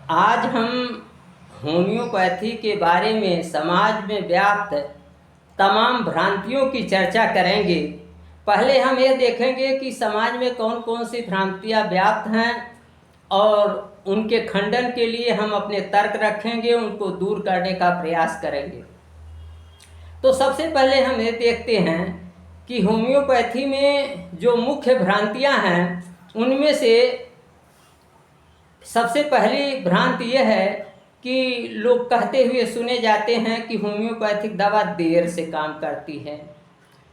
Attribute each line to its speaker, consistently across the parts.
Speaker 1: आज हम होम्योपैथी के बारे में समाज में व्याप्त तमाम भ्रांतियों की चर्चा करेंगे। पहले हम ये देखेंगे कि समाज में कौन कौन सी भ्रांतियाँ व्याप्त हैं और उनके खंडन के लिए हम अपने तर्क रखेंगे, उनको दूर करने का प्रयास करेंगे। तो सबसे पहले हम ये देखते हैं कि होम्योपैथी में जो मुख्य भ्रांतियाँ हैं उनमें से सबसे पहली भ्रांति यह है कि लोग कहते हुए सुने जाते हैं कि होम्योपैथिक दवा देर से काम करती है।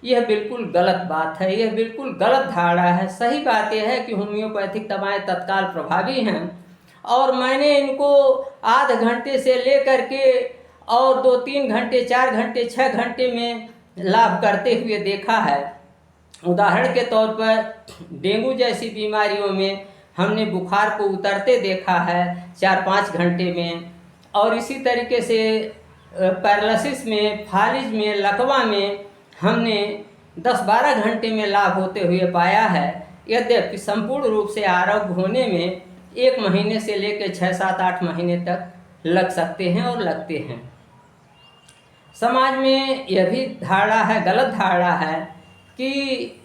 Speaker 1: यह बिल्कुल गलत बात है, यह बिल्कुल गलत धारणा है। सही बात यह है कि होम्योपैथिक दवाएं तत्काल प्रभावी हैं और मैंने इनको आध घंटे से लेकर के और 2-3 घंटे, 4 घंटे, 6 घंटे में लाभ करते हुए देखा है। उदाहरण के तौर पर डेंगू जैसी बीमारियों में हमने बुखार को उतरते देखा है 4-5 घंटे में, और इसी तरीके से पैरालिसिस में, फालिज में, लकवा में हमने 10-12 घंटे में लाभ होते हुए पाया है। यद्यपि संपूर्ण रूप से आरोग्य होने में 1 महीने से लेकर 6-7-8 महीने तक लग सकते हैं और लगते हैं। समाज में यह भी धारणा है, गलत धारणा है कि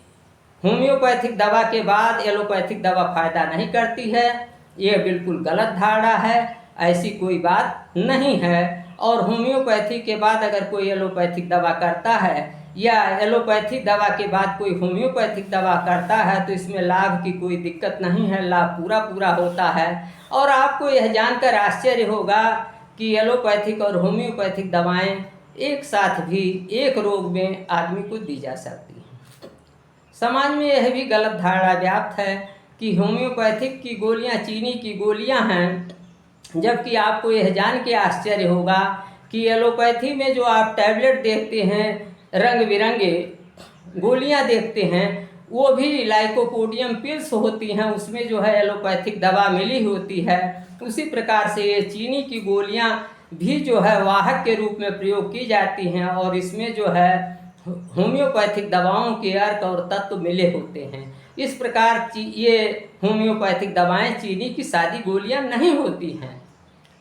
Speaker 1: होम्योपैथिक दवा के बाद एलोपैथिक दवा फायदा नहीं करती है। यह बिल्कुल गलत धारणा है, ऐसी कोई बात नहीं है। और होम्योपैथी के बाद अगर कोई एलोपैथिक दवा करता है या एलोपैथिक दवा के बाद कोई होम्योपैथिक दवा करता है तो इसमें लाभ की कोई दिक्कत नहीं है, लाभ पूरा होता है। और आपको यह जानकर आश्चर्य होगा कि एलोपैथिक और होम्योपैथिक दवाएं एक साथ भी एक रोग में आदमी को दी जा सकती हैं। समाज में यह भी गलत धारणा व्याप्त है कि होम्योपैथिक की गोलियां चीनी की गोलियां हैं, जबकि आपको यह जान के आश्चर्य होगा कि एलोपैथी में जो आप टैबलेट देखते हैं, रंग बिरंगे गोलियां देखते हैं, वो भी लाइकोपोडियम पिल्स होती हैं, उसमें जो है एलोपैथिक दवा मिली होती है। उसी प्रकार से ये चीनी की गोलियां भी जो है वाहक के रूप में प्रयोग की जाती हैं और इसमें जो है होम्योपैथिक दवाओं के अर्क और तत्व मिले होते हैं। इस प्रकार ये होम्योपैथिक दवाएं चीनी की सादी गोलियां नहीं होती हैं।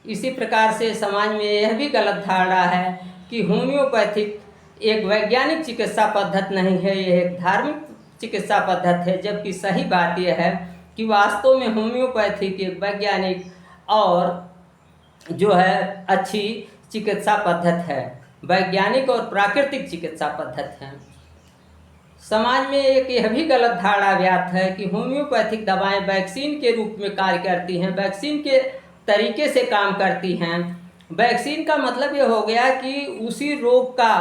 Speaker 1: इसी प्रकार से समाज में यह भी गलत धारणा है कि होम्योपैथिक एक वैज्ञानिक चिकित्सा पद्धति नहीं है, यह एक धार्मिक चिकित्सा पद्धति है। जबकि सही बात यह है कि वास्तव में होम्योपैथिक एक वैज्ञानिक और जो है अच्छी चिकित्सा पद्धति है, वैज्ञानिक और प्राकृतिक चिकित्सा पद्धति है। समाज में एक यह भी गलत धारणा व्याप्त है कि होम्योपैथिक दवाएं वैक्सीन के रूप में कार्य करती हैं, वैक्सीन के तरीके से काम करती हैं। वैक्सीन का मतलब ये हो गया कि उसी रोग का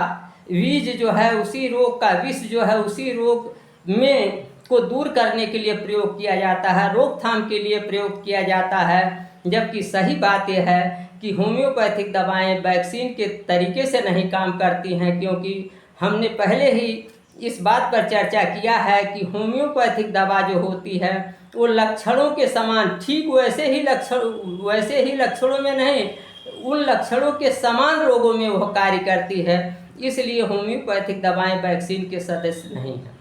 Speaker 1: बीज जो है, उसी रोग का विष जो है उसी रोग में को दूर करने के लिए प्रयोग किया जाता है, रोकथाम के लिए प्रयोग किया जाता है। जबकि सही बात यह है कि होम्योपैथिक दवाएं वैक्सीन के तरीके से नहीं काम करती हैं, क्योंकि हमने पहले ही इस बात पर चर्चा किया है कि होम्योपैथिक दवा जो होती है वो लक्षणों के समान, ठीक वैसे ही लक्षणों में नहीं, उन लक्षणों के समान रोगों में वह कार्य करती है। इसलिए होम्योपैथिक दवाएं वैक्सीन के सदस्य नहीं हैं।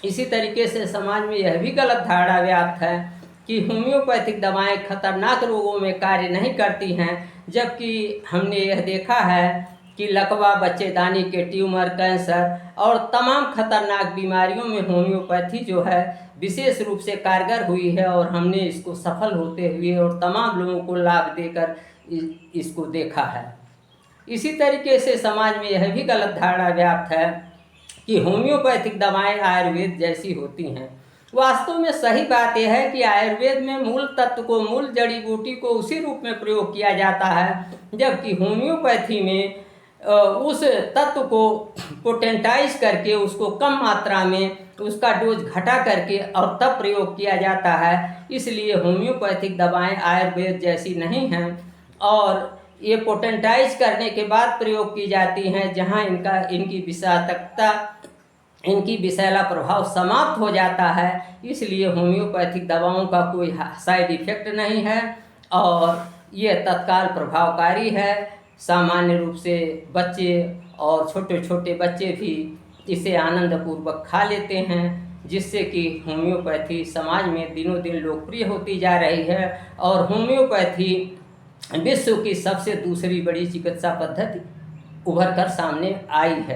Speaker 1: इसी तरीके से समाज में यह भी गलत धारणा व्याप्त है कि होम्योपैथिक दवाएं खतरनाक रोगों में कार्य नहीं करती हैं। जबकि हमने यह देखा है कि लकवा, बच्चेदानी के ट्यूमर, कैंसर और तमाम खतरनाक बीमारियों में होम्योपैथी जो है विशेष रूप से कारगर हुई है और हमने इसको सफल होते हुए और तमाम लोगों को लाभ देकर इसको देखा है। इसी तरीके से समाज में यह भी गलत धारणा व्याप्त है कि होम्योपैथिक दवाएं आयुर्वेद जैसी होती हैं। वास्तव में सही बात यह है कि आयुर्वेद में मूल तत्व को, मूल जड़ी बूटी को उसी रूप में प्रयोग किया जाता है, जबकि होम्योपैथी में उस तत्व को पोटेंटाइज करके उसको कम मात्रा में उसका डोज घटा करके और तब प्रयोग किया जाता है। इसलिए होम्योपैथिक दवाएं आयुर्वेद जैसी नहीं हैं और ये पोटेंटाइज करने के बाद प्रयोग की जाती हैं, जहां इनकी विषैला प्रभाव समाप्त हो जाता है। इसलिए होम्योपैथिक दवाओं का कोई साइड इफेक्ट नहीं है और ये तत्काल प्रभावकारी है। सामान्य रूप से बच्चे और छोटे छोटे बच्चे भी इसे आनंदपूर्वक खा लेते हैं, जिससे कि होम्योपैथी समाज में दिनों दिन लोकप्रिय होती जा रही है। और होम्योपैथी विश्व की सबसे दूसरी बड़ी चिकित्सा पद्धति उभर कर सामने आई है।